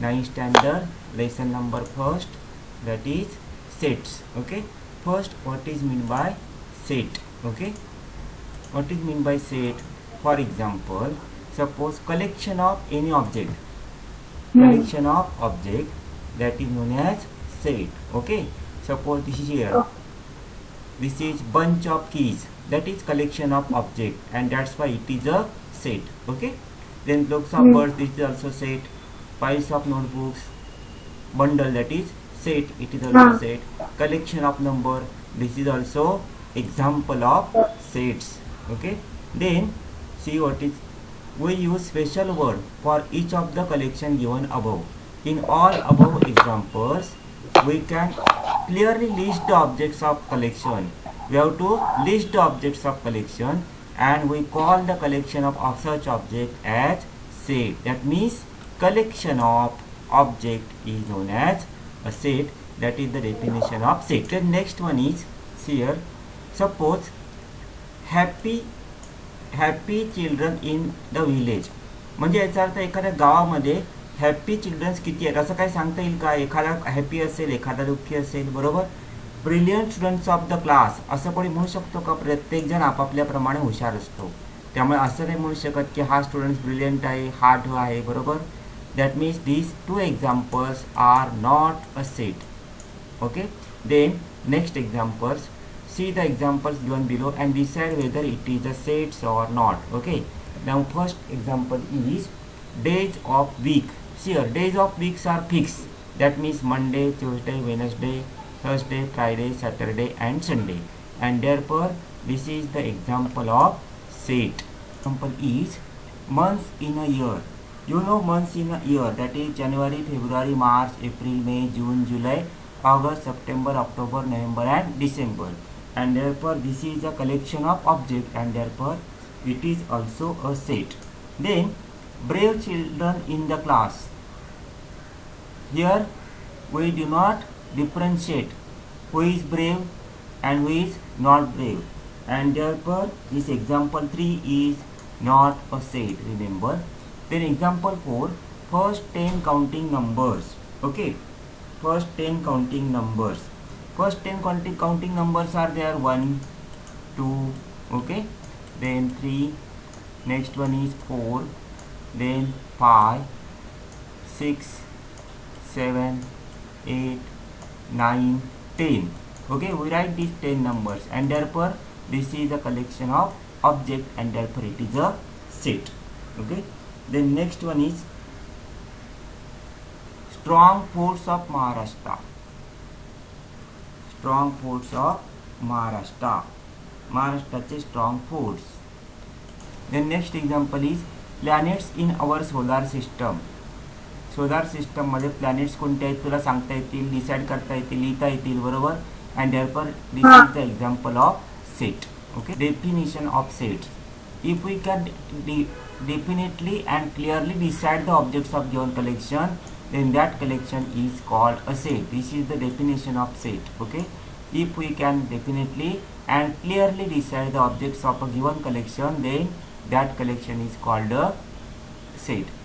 9th standard lesson number first, that is sets. Okay, first what is mean by set? Okay, what is mean by set? For example, suppose collection of any object, collection of object, that is known as set. Okay, suppose this is here, this is bunch of keys, that is collection of object, and that's why it is a set. Okay, then blocks of birds, this is also set. Piles of notebooks, bundle, that is set, it is also set. Collection of number, this is also example of sets. Okay, then see what is, we use special word for each of the collection given above. In all above examples, we can clearly list the objects of collection. We have to list the objects of collection, and we call the collection of such object as set. That means collection of object is known as a set. That is the definition of set. The next one is here, suppose happy children in the village. म्हणजे याचा अर्थ एखाद्या गावामध्ये happy children's किती आहेत असं काही सांगता येईल का? एखादा हॅपी असेल, एखादा दुःखी असेल, बरोबर. Brilliant students of the class असं कोणी म्हणू शकतो का? प्रत्येकजण आपापल्याप्रमाणे हुशार असतो, त्यामुळे असं नाही म्हणू शकत की हा स्टुडंट ब्रिलियंट आहे, हा आहे, बरोबर. That means these two examples are not a set. Okay, then next examples. See the examples given below and decide whether it is a set or not. Okay, now first example is days of week. See here, days of weeks are fixed. That means Monday, Tuesday, Wednesday, Thursday, Friday, Saturday and Sunday, and therefore this is the example of set. Example is months in a year. You know months in a year, that is January, February, March, April, May, June, July, August, September, October, November and December, and therefore this is a collection of object, and therefore it is also a set. Then brave children in the class. Here we do not differentiate who is brave and who is not brave, and therefore this example 3 is not a set, remember. Then example 4, first 10 counting numbers. Okay, first 10 counting numbers. First 10 counting numbers are there 1, 2, okay, then 3, next one is 4, then 5, 6, 7, 8, 9, 10. Okay, we write these 10 numbers, and therefore this is a collection of object, and therefore it is a set. Okay, then next one is strong force of Maharashtra. Strong force of Maharashtra. Maharashtraचे strong force. Then next example is planets in our solar system. Solar system मध्ये planets कोणते आहेत तुला सांगता येतील, decide करता येतील, लिहिता येतील, बरोबर. And therefore this is the example of set. Okay, definition of sets. If we can definitely and clearly decide the objects of given collection, then that collection is called a set. This is the definition of set. Okay, if we can definitely and clearly decide the objects of a given collection, then that collection is called a set.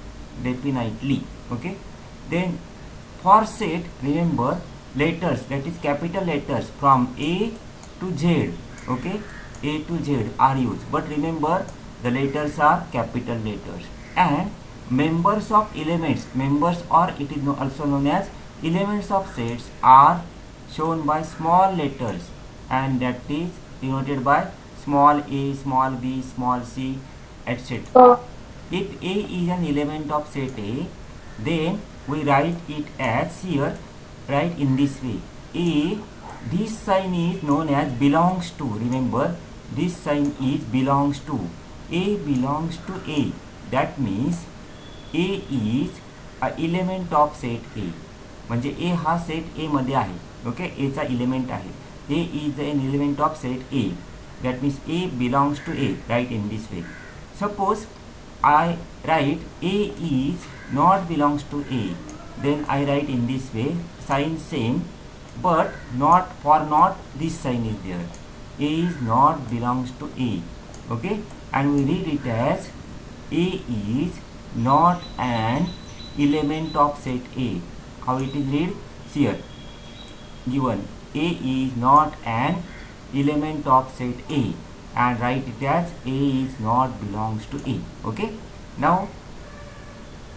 Definitely. Okay, then for set, remember letters, that is capital letters from A to Z. Okay, A to Z are used, but remember the letters are capital letters. And members of elements, members, or it is also known as elements of sets, are shown by small letters, and that is denoted by small a, small b, small c, etc. If A is an element of set A, then we write it as here, write in this way. A, this sign is known as belongs to. Remember, this sign is belongs to. A belongs to A. That means A is a element of set A. म्हणजे A हा set A मध्ये आहे. Okay, A चा element आहे. A is an element of set A. That means A belongs to A. Write in this way. Suppose I write A is not belongs to A. Then I write in this way, sign same, but not, for not this sign is there. A is not belongs to A. Okay, and we read it as A is not an element of set A. How it is read? See here, given A is not an element of set A, and write it as A is not belongs to A. Okay. Now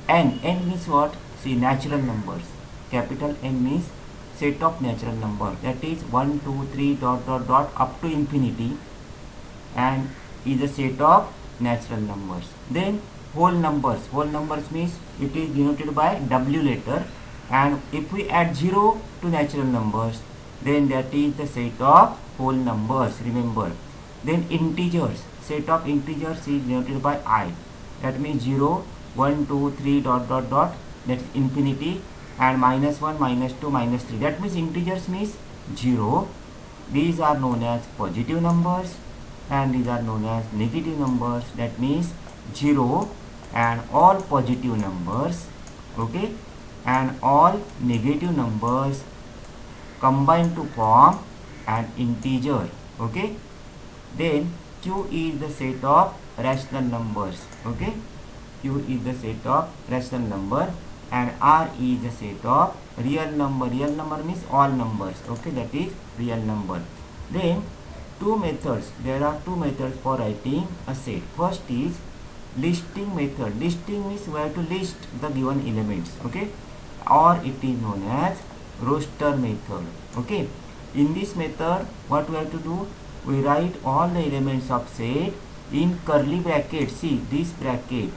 n means what? See, natural numbers. Capital N means set of natural number, that is 1 2 3 dot dot dot up to infinity, and is a set of natural numbers. Then whole numbers means it is denoted by W letter, and if we add 0 to natural numbers, then that is the set of whole numbers, remember. Then integers, set of integers is denoted by I, that means 0 1 2 3 dot dot dot, that is infinity, and -1 -2 -3, that means integers means 0. These are known as positive numbers, and these are known as negative numbers, that means 0 and all positive numbers, okay, and all negative numbers combine to form an integer, okay. Then Q is the set of rational numbers, okay. Q is the set of rational number, and R is the set of real number. Real number means all numbers, okay, that is real number. Then there are two methods for writing a set. First is listing method. Listing means we have to list the given elements, okay, or it is known as roster method, okay. In this method, what we have to do, we write all the elements of set in curly bracket. See this bracket,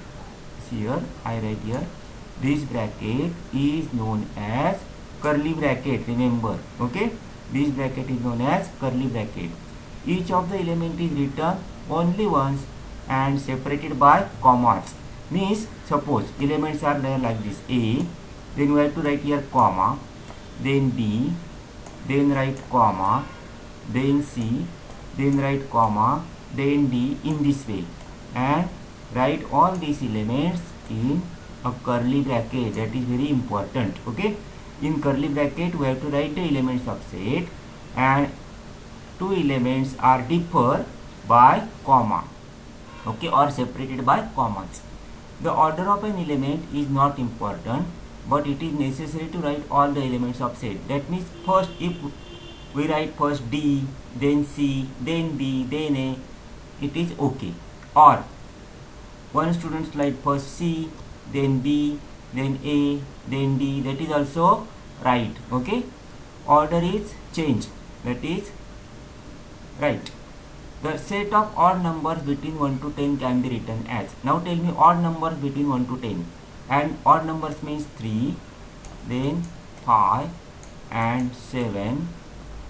see here, I write here, this bracket is known as curly bracket, remember, okay. This bracket is known as curly bracket. Each of the element is written only once and separated by commas. Means, suppose elements are there like this, A, then we have to write here comma, then B, then write comma, then C, then write comma, then D, in this way, and write all these elements in a curly bracket. That is very important, okay. In curly bracket we have to write the elements of set, and two elements are differ by comma, okay, or separated by commas. The order of an element is not important, but it is necessary to write all the elements of set. That means first, if we write first D, then C, then B, then A, it is okay. Or one student write first C, then B, then A, then D, that is also right, okay. Order is changed, that is right. The set of odd numbers between 1 to 10 can be written as. Now tell me odd numbers between 1 to 10. And odd numbers means 3, then 5 and 7,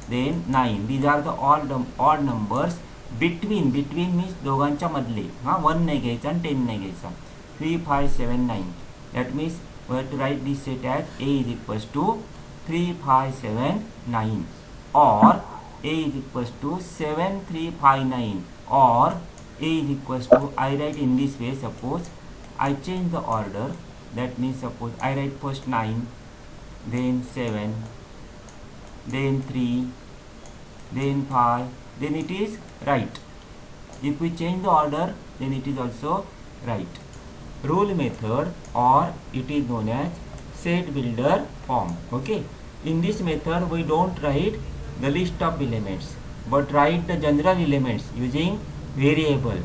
then 9. These are the odd numbers between means दोघांच्या मधले, 1 नाही घ्यायचा आणि 10 नाही घ्यायचा. 3 5 7 9. That means we have to write this set as A is equals to 3 5 7 9, or A is equals to 7 3 5 9, or A is equals to, I write in this way. Suppose I change the order, that means suppose I write first 9, then 7, then 3, then 5, then it is right. If we change the order, then it is also right. Rule method, or it is known as set builder form, okay. In this method we don't write the list of elements, but write the general elements using variable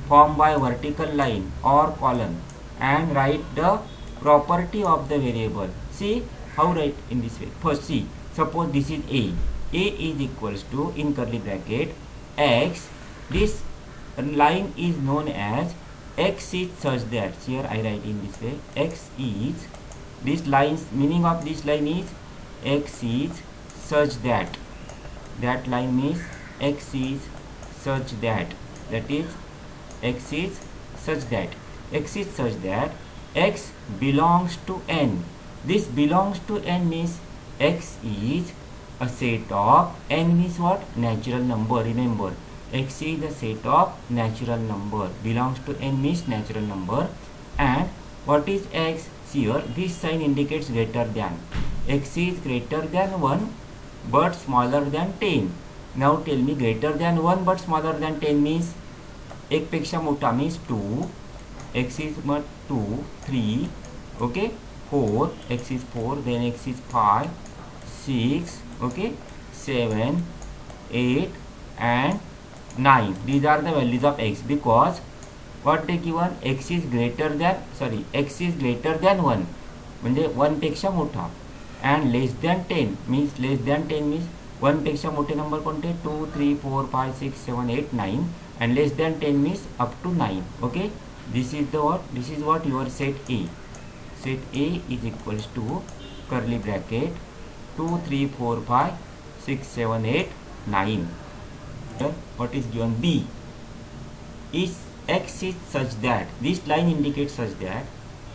formed by vertical line or column, and write the property of the variable. See how write in this way. First see, suppose this is A. A is equals to, in curly bracket, X. This line is known as X is such that, here I write in this way, X is, this lines, meaning of this line is X is such that. That line means X is such that, that is X is such that, X is such that X belongs to N. This belongs to N means X is a set of, N means what? Natural number, remember. X is the set of natural number, belongs to N means natural number. And what is X? See here, this sign indicates greater than. X is greater than 1 but smaller than 10. Now tell me, greater than 1 but smaller than 10 means 1 पेक्षा मोठा means 2, X is 2, 3, okay, 4, x is 4, then x is 5, 6, okay, 7, 8 and 9. These are the values of x, because what they given, x is greater than, sorry, x is greater than 1 म्हणजे 1 पेक्षा मोठा, and less than 10 means, less than 10 means 1 पेक्षा मोठे number कोणते, 2, 3, 4, 5, 6, 7, 8, 9, and less than 10 means up to 9. Okay, this is the what, this is what your set A. Set A is equals to curly bracket 2, 3, 4, 5, 6, 7, 8, 9. What is given, B is x is such that, this line indicates such that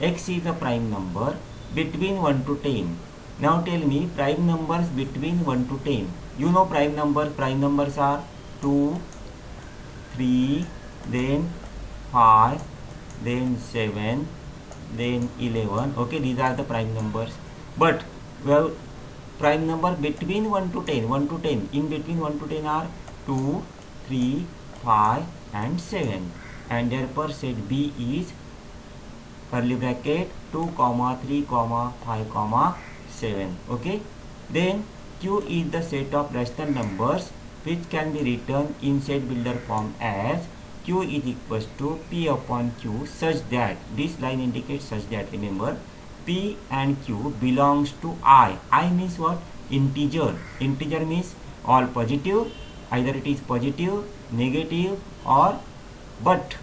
x is a prime number between 1 to 10. Now tell me prime numbers between 1 to 10. You know prime numbers are 2, 3, then 5, then 7, then 11. Okay, these are the prime numbers. But we have prime number between 1 to 10. 1 to 10, in between 1 to 10 are 2, 3, 5 and 7, and therefore set B is curly bracket 2, 3, 5, 7. Okay, then Q is the set of rational numbers which can be written in set builder form as Q is equals to P upon Q, such that, this line indicates such that, remember, P and Q belongs to I. I means what, integer. Integer means all positive, either it is positive, negative or, but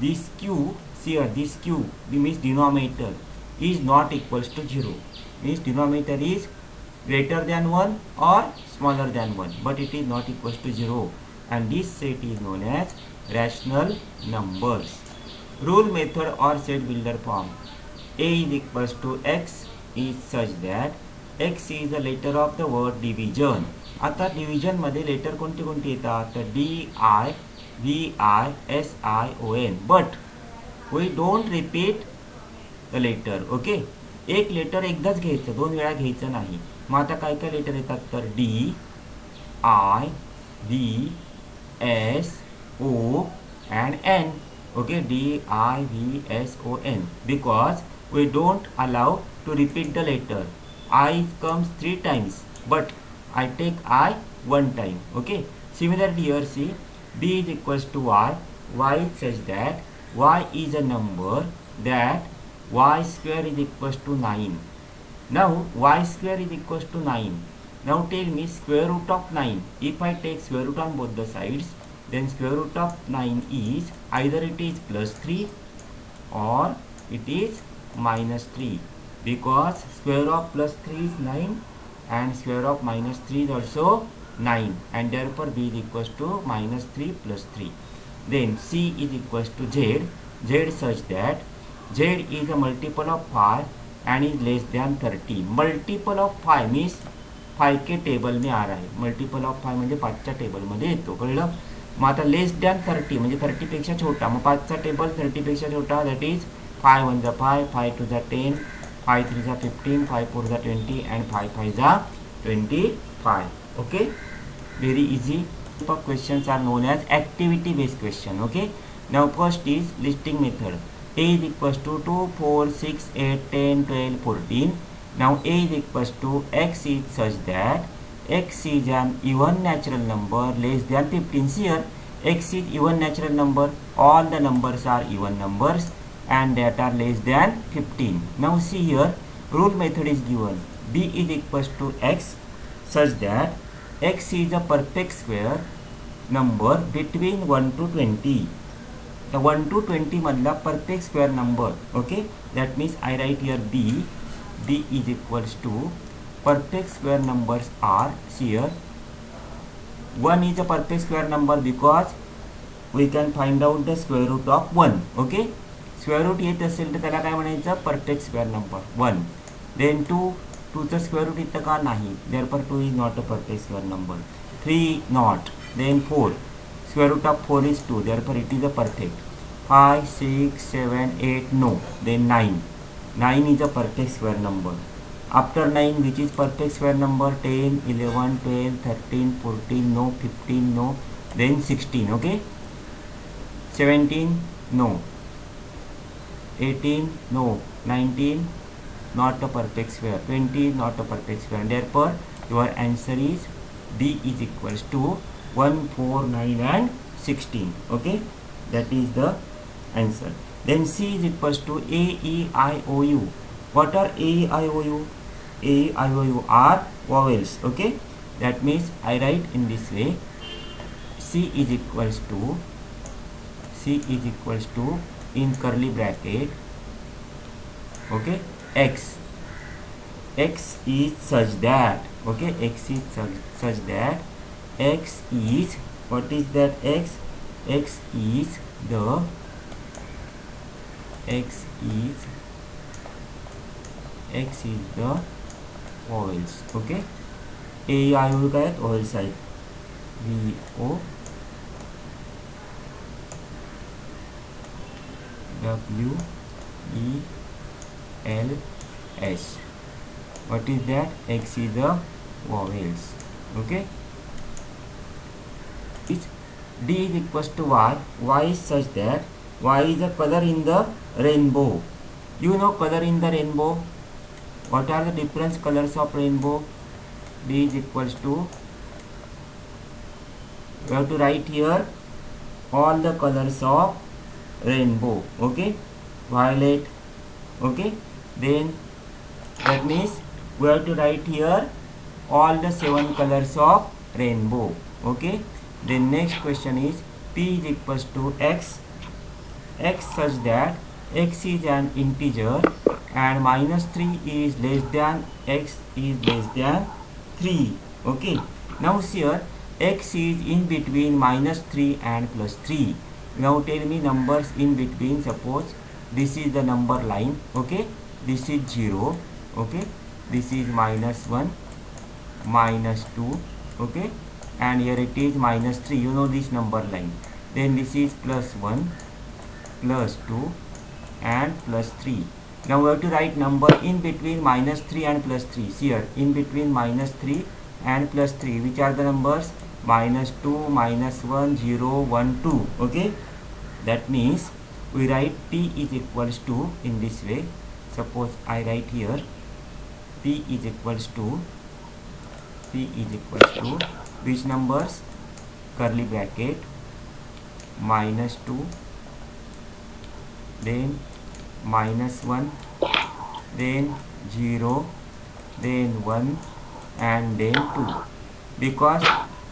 this Q, here this Q means denominator is not equals to 0, means denominator is greater than 1 or smaller than 1, but it is not equals to 0, and this set is known as rational numbers. Rule, method or set builder form. A is equals to x is such that x is the letter of the word division. आता division मध्ये letter कोणते कोणते येतात, तर DI, VI, SION, but we don't repeat the letter. Okay, एक letter एकदाच घ्यायचं, 2 वेळा घ्यायचं नाही. मग आता काय काय लेटर येतात, तर D, I, V, S, O and N. Okay, D, I, V, S, O, N, because we don't allow to repeat the letter. I comes 3 times, but I take I 1 time. Okay, similarly here see, B is equals to Y. Y says that Y is a number that Y square is equals to 9. Now Y square is equals to 9. Now tell me square root of 9. If I take square root on both the sides, then square root of 9 is either it is plus 3 or it is minus 3, because square of plus 3 is 9 and square of minus 3 is also 9, and therefore B is equals to minus 3 plus 3. Then C is equals to Z. Z such that Z is a multiple of 5 and is less than 30. Multiple of 5 means 5 के table में आ रहा है. Multiple of 5 म्हणजे 5च्या टेबलमध्ये येतो, कळलं. मग आता less than 30 म्हणजे 30 पेक्षा छोटा, मग 5चा टेबल 30 पेक्षा छोटा, दॅट इज 5 1 जा 5, 5 2 जा 10, 5 3 जा 15, 5 4 जा 20 and 5 5 जा 25. Okay, very easy. Questions are known as activity based question. Okay, now first is listing method. A is equals to 2, 4, 6, 8, 10, 12, 14. Now A is equals to x is such that x is an even natural number less than 15. Here x is even natural number, all the numbers are even numbers and that are less than 15. Now see here, rule method is given. B is equals to x such that x is a perfect square number between 1 to 20. The 1 to 20 madla perfect square number. Okay, that means I write here B. B is equals to perfect square numbers are here. 1 is a perfect square number because we can find out the square root of 1. Okay, square root येत असेल तर त्याला काय म्हणायचं, perfect square number 1. Then 2 चा square root येतं का, नाही, therefore 2 is not a perfect square number. 3 not. Then 4, square root of 4 is 2, therefore it is a perfect. 5 6 7 8 no. Then 9 is a perfect square number. After 9, which is perfect square number, 10 11 12 13 14 no, 15 no, then 16. Okay, 17 no, 18 no, 19 not a perfect square. 20 is not a perfect square. Therefore, your answer is D is equals to 1, 4, 9 and 16. Okay, that is the answer. Then C is equals to A, E, I, O, U. What are A, E, I, O, U? A, E, I, O, U are vowels. Okay, that means I write in this way. C is equals to in curly bracket, okay, X is such that, okay, X is such that X is, what is that X? X is the vowels. Okay, A, I, O का है तो vowel side V, O, W, E, L, S. What is that? X is the vowels. Okay. D is equals to Y. Y is such that Y is a color in the rainbow. You know color in the rainbow. What are the different colors of rainbow? D is equals to, we have to write here all the colors of rainbow. Okay, violet. Okay, then that means we have to write here all the 7 colors of rainbow. Okay, then next question is P is equals to X such that X is an integer and -3 is less than X is less than 3. Okay, now here X is in between -3 and +3. Now tell me numbers in between. Suppose this is the number line. Okay, this is 0. Okay, this is -1, -2. Okay, and here it is -3. You know this number line. Then this is +1, +2 and +3. Now we have to write number in between -3 and +3. Here in between -3 and +3, which are the numbers? -2, -1, 0, 1, 2. Okay, that means we write P is equals to in this way. Suppose I write here P is equals to which numbers? Curly bracket, -2, then -1, then 0, then 1 and then 2. Because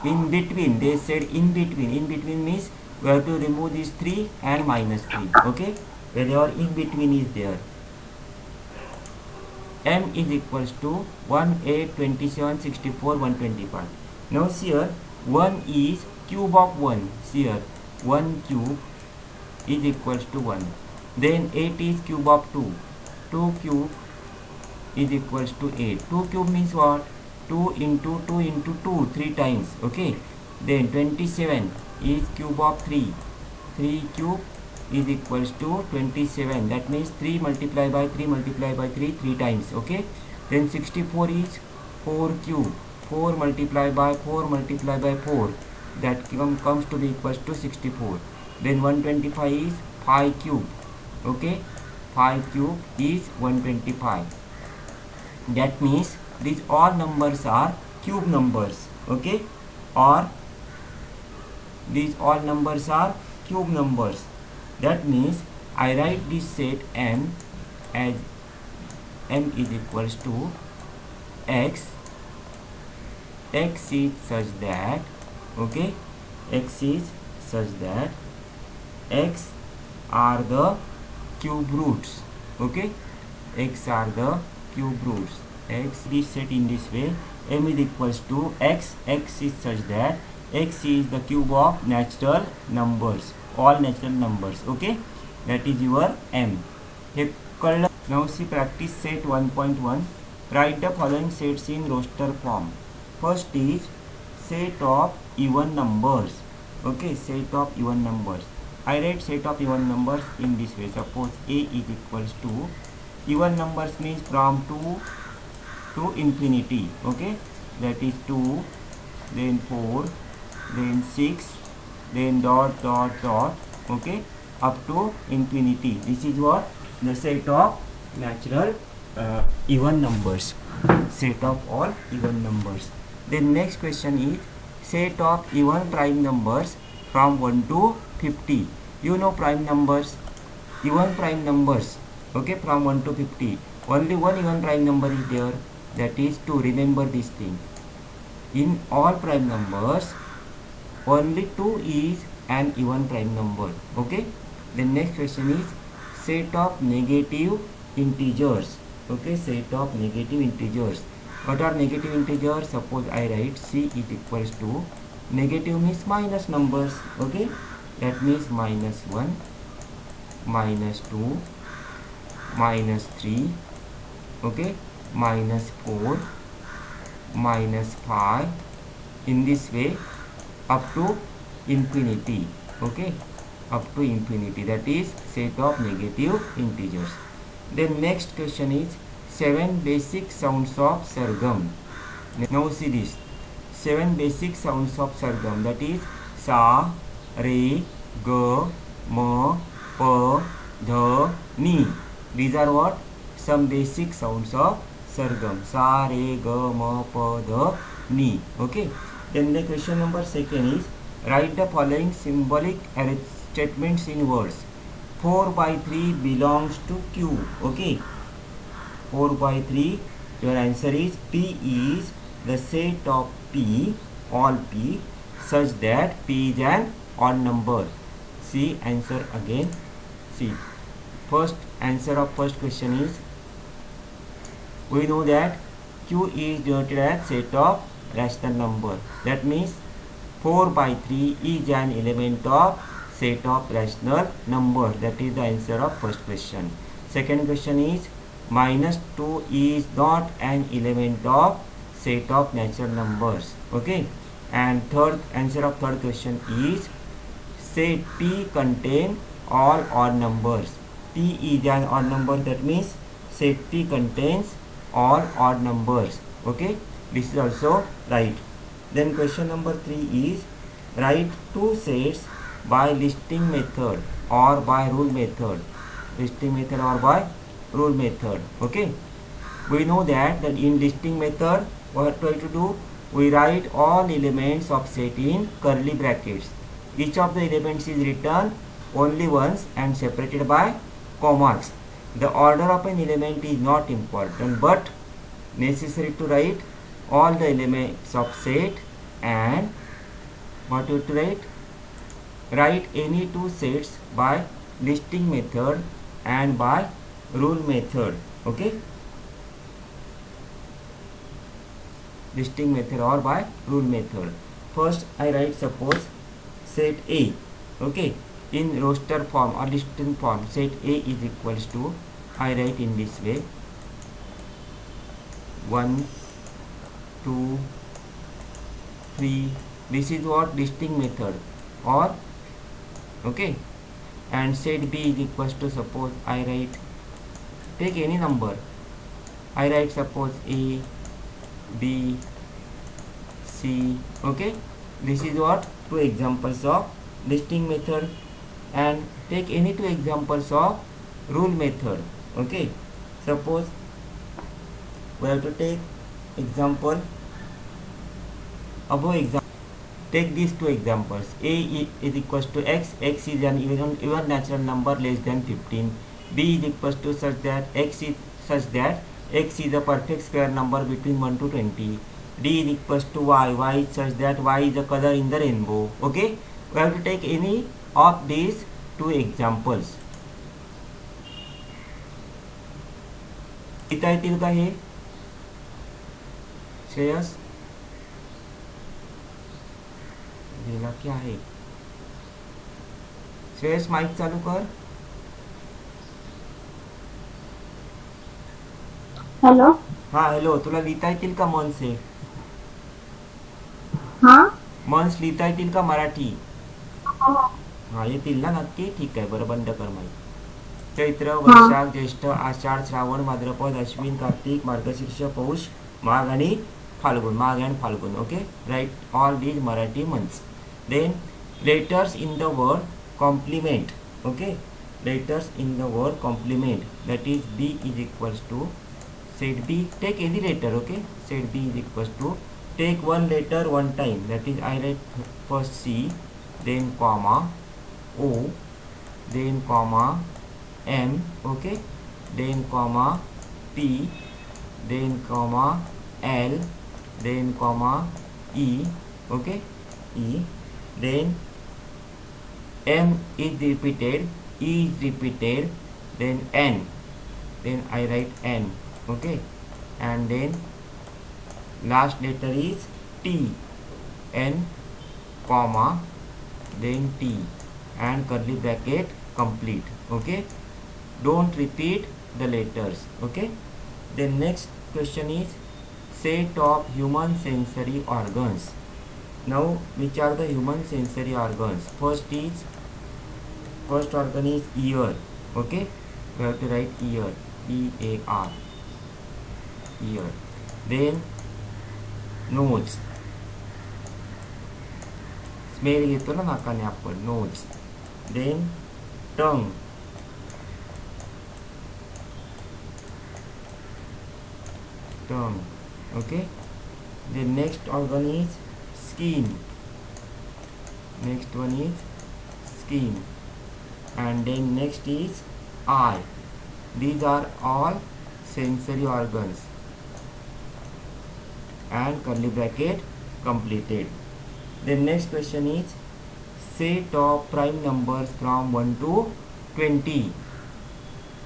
in between, they said in between means we have to remove these 3 and -3. Okay, wherever in between is there. M is equals to 1, 8, 27, 64, 125. Now here 1 is cube of 1. Here 1 cube is equals to 1. Then 8 is cube of 2. 2 cube is equals to 8. 2 cube means what? 2 into 2 into 2, 3 times. Okay, then 27 is cube of 3. 3 cube is equals to 27. That means 3 multiplied by 3 multiplied by 3, 3 times. Okay, then 64 is 4 cube. 4 multiplied by 4 multiplied by 4, that comes to be equals to 64. Then 125 is 5 cube. Okay, 5 cube is 125. That means these all numbers are cube numbers. Okay, or these all numbers are cube numbers. That means I write this set M as M is equals to X. X is such that, okay, X is such that X are the cube roots. Okay, X are the cube roots. X is set in this way. M is equals to X. X is such that X is the cube of natural numbers, all natural numbers. Okay, that is your M. Now see practice set 1.1. Write the following sets in roster form. First is set of even numbers. Okay, set of even numbers. I write set of even numbers in this way. Suppose A is equals to, even numbers means from 2 to infinity. Okay, that is 2, then 4, then 6, then dot dot dot. Okay, up to infinity. This is what the set of natural even numbers, set of all even numbers. Then next question is set of even prime numbers from 1 to 50. You know prime numbers, even prime numbers, okay, from 1 to 50. Only one even prime number is there, that is 2. Remember this thing. In all prime numbers, only 2 is an even prime number, okay. The next question is set of negative integers, okay, set of negative integers. What are negative integers? Suppose I write c is equals to, negative means minus numbers, okay, that means -1, -2, -3, okay, -4, -5, in this way up to infinity, okay, up to infinity. That is set of negative integers. Then next question is 7 basic sounds of Sargam. Now see this 7 basic sounds of Sargam, that is sa, re, ga, ma, pa, dha, ni. These are what? Some basic sounds of Sargam. Sa, re, ga, ma, pa, dha, ni. Okay. Then the question number 2 is write the following symbolic statements in words. 4/3 belongs to Q. Okay. 4/3. Your answer is P is the set of P, all P, such that P is an odd number. See answer again. See, first answer of first question is, we know that Q is denoted as set of rational number. That means 4/3 is an element of set of rational number. That is the answer of first question. Second question is -2 is not an element of set of natural numbers. Okay. And third answer of third question is set P contain all odd numbers. P is an odd number, that means set P contains all odd numbers. Okay, this is also right. Then question number 3 is write two sets by listing method or by rule method. Listing method or by rule method. Okay, we know that in listing method what we have to do, we write all elements of set in curly brackets. Each of the elements is written only once and separated by commas. The order of an element is not important, but necessary to write all the elements of set. And what you have to write? Write any two sets by listing method and by rule method. Okay, listing method or by rule method. First I write suppose set A. Okay, in roster form or listing form, set A is equals to, I write in this way, 1, 2, 3. This is what listing method or okay. And set B is equals to, suppose I write, take any number, I write suppose A, B, C. Okay, this is what two examples of listing method. And take any two examples of rule method. Okay, suppose we have to take example above example. Take these two examples. A is equals to x. X is an even natural number less than 15. B is equals to such that x is a perfect square number between 1 to 20. D is equals to y. Y is such that y is a color in the rainbow. Okay, we have to take any of these two examples. लिखता येतील का हे श्रेयस? गेला क्या आहे? Shreyas mic चालू कर. Hello. हा hello, तुला लिहिता येतील का मंस? हे मंस लिहिता येतील का मराठी? हा येतील ना नक्की. ठीक आहे, बरं बंद कर माइक. चैत्र, वैशाख, ज्येष्ठ, आषाढ, श्रावण, भाद्रपद, अश्विन, कार्तिक, मार्गशीर्ष, पौष, माघ आणि Phalgun. Magh and Phalgun. Okay, right all these Marathi months. Then letters in the word complement. Okay, letters in the word complement, that is B is equals to set B, take any letter, okay, set B is equals to, take one letter one time, that is I write first C, then comma O, then comma M, okay, then comma P, then comma L, then comma E, okay, E, then M is repeated, E is repeated, then N, then I write N, okay, and then last letter is T, N, comma, then T, and curly bracket complete, okay. Don't repeat the letters, okay. The next question is set of human sensory organs. Now which are the human sensory organs? First organ is ear, okay, we have to write ear, E-A-R, ear. Then nose, smell घेतो ना नाकाने आपण, nose. Then tongue, okay. The next organ is skin, next one is skin, and then next is eye. These are all sensory organs, and curly bracket completed. The next question is set of prime numbers from 1 to 20.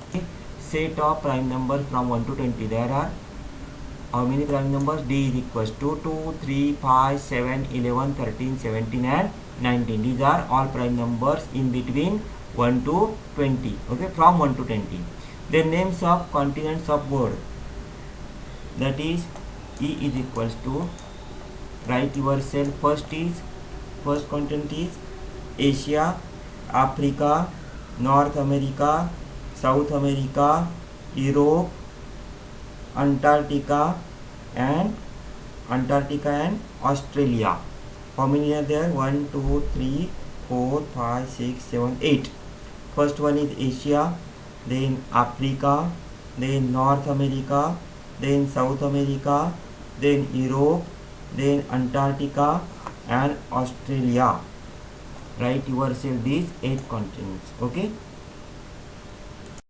Okay. Set of prime numbers from 1 to 20. There are how many prime numbers? D is equals to 2, 3, 5, 7, 11, 13, 17 and 19. These are all prime numbers in between 1 to 20. Okay, from 1 to 20. The names of continents of world. That is E is equals to, write yourself, first continent is Asia, Africa, North America, South America, Europe, Antarctica and Australia. How many are there? 1, 2, 3, 4, 5, 6, 7, 8. First one is Asia, then Africa, then North America, then South America, then Europe, then Antarctica and Australia. Write yourself these 8 continents, okay.